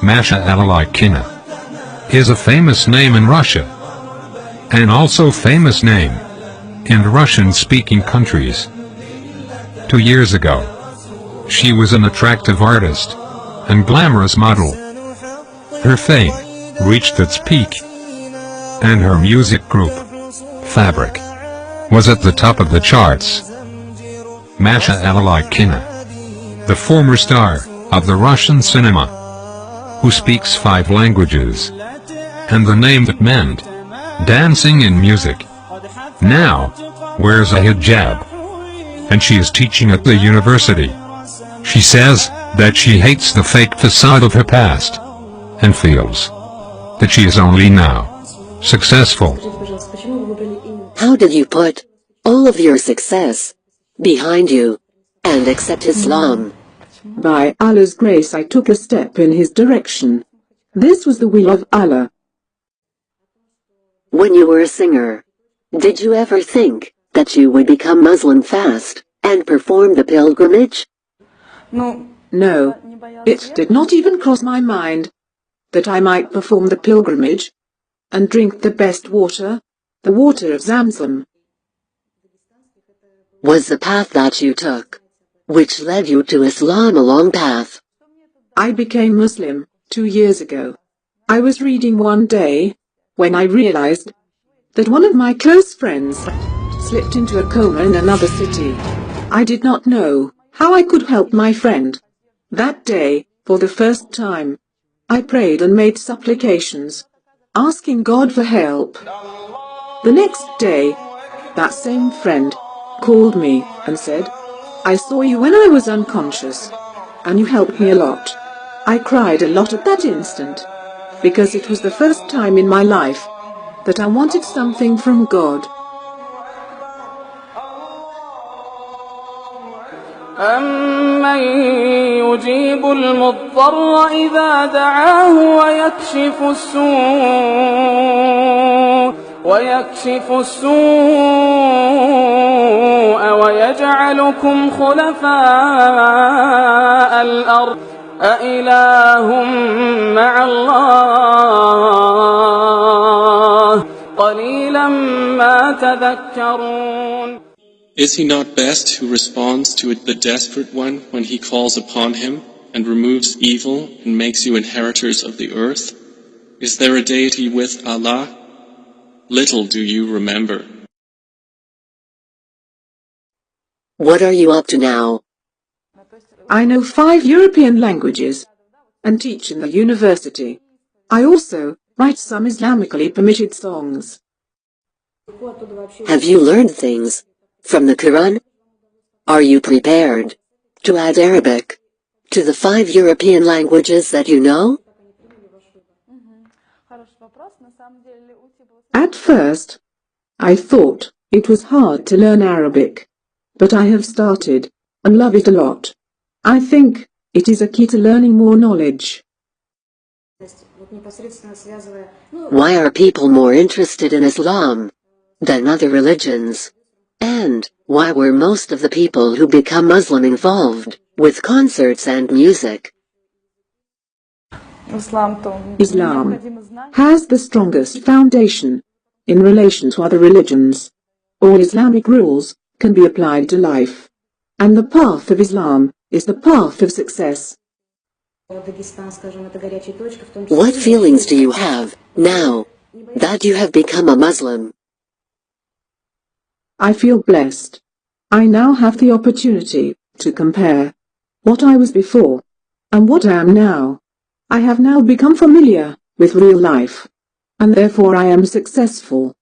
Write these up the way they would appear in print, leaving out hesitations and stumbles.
Masha Alalykina is a famous name in Russia, and also famous name in Russian-speaking countries. 2 years ago, she was an attractive artist and glamorous model. Her fame reached its peak, and her music group, Fabric, was at the top of the charts. Masha Alalykina, the former star of the Russian cinema, who speaks 5 languages, and the name that meant dancing in music, now wears a hijab, and she is teaching at the university. She says that she hates the fake facade of her past, and feels that she is only now successful. How did you put all of your success behind you and accept Islam? By Allah's grace, I took a step in his direction. This was the will of Allah. When you were a singer, did you ever think that you would become Muslim fast and perform the pilgrimage? No, it did not even cross my mind that I might perform the pilgrimage and drink the best water, the water of Zamzam. Was the path that you took, which led you to Islam, a long path? I became Muslim 2 years ago. I was reading one day when I realized that one of my close friends slipped into a coma in another city. I did not know how I could help my friend. That day, for the first time, I prayed and made supplications, asking God for help. The next day, that same friend called me and said, "I saw you when I was unconscious, and you helped me a lot." I cried a lot at that instant, because it was the first time in my life that I wanted something from God. أَمَّن يُجِيبُ الْمُضْطَرَّ إِذَا دَعَاهُ وَيَكْشِفُ السُّوءَ وَيَجْعَلُكُمْ خُلَفَاءَ الْأَرْضِ أَإِلَٰهٌ مَّعَ اللَّهِ قَلِيلًا مَّا تَذَكَّرُونَ. Is he not best who responds to the desperate one when he calls upon him, and removes evil and makes you inheritors of the earth? Is there a deity with Allah? Little do you remember. What are you up to now? I know 5 European languages and teach in the university. I also write some Islamically permitted songs. Have you learned things from the Quran? Are you prepared to add Arabic to the 5 European languages that you know? At first, I thought it was hard to learn Arabic, but I have started and love it a lot. I think it is a key to learning more knowledge. Why are people more interested in Islam than other religions? And why were most of the people who become Muslim involved with concerts and music? Islam has the strongest foundation in relation to other religions. All Islamic rules can be applied to life, and the path of Islam is the path of success. What feelings do you have now that you have become a Muslim? I feel blessed. I now have the opportunity to compare what I was before and what I am now. I have now become familiar with real life, and therefore I am successful.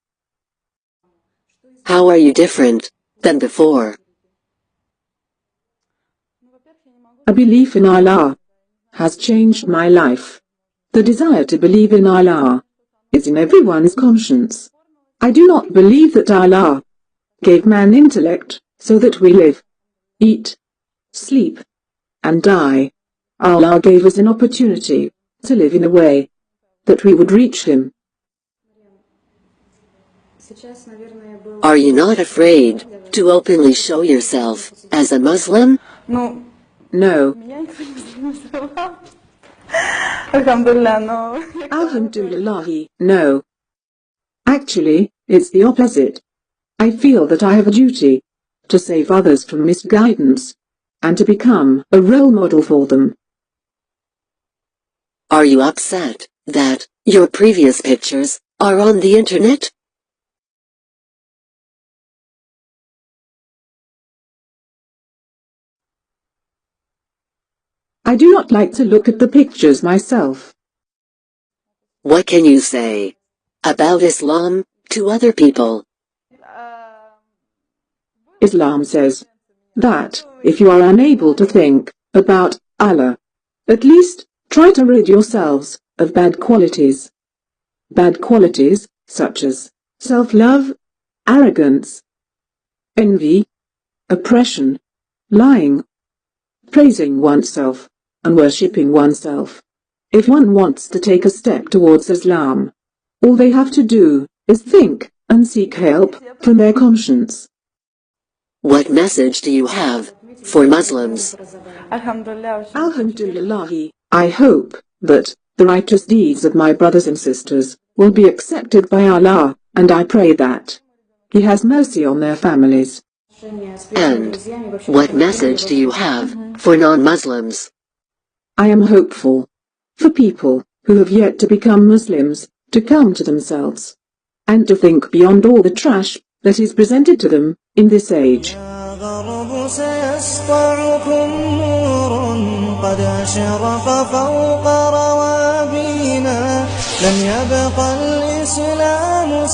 How are you different than before? A belief in Allah has changed my life. The desire to believe in Allah is in everyone's conscience. I do not believe that Allah gave man intellect so that we live, eat, sleep, and die. Allah gave us an opportunity to live in a way that we would reach Him. Are you not afraid to openly show yourself as a Muslim? No. Alhamdulillah, no. Alhamdulillah, no. Actually, it's the opposite. I feel that I have a duty to save others from misguidance and to become a role model for them. Are you upset that your previous pictures are on the internet? I do not like to look at the pictures myself. What can you say about Islam to other people? Islam says that if you are unable to think about Allah, at least try to rid yourselves of bad qualities. Bad qualities such as self-love, arrogance, envy, oppression, lying, praising oneself, and worshipping oneself. If one wants to take a step towards Islam, all they have to do is think and seek help from their conscience. What message do you have for Muslims? Alhamdulillah, I hope that the righteous deeds of my brothers and sisters will be accepted by Allah, and I pray that He has mercy on their families. And what message do you have for non-Muslims? I am hopeful for people who have yet to become Muslims to come to themselves and to think beyond all the trash that is presented to them in this age. قد أشرق فوق روابينا لم يبق الإسلام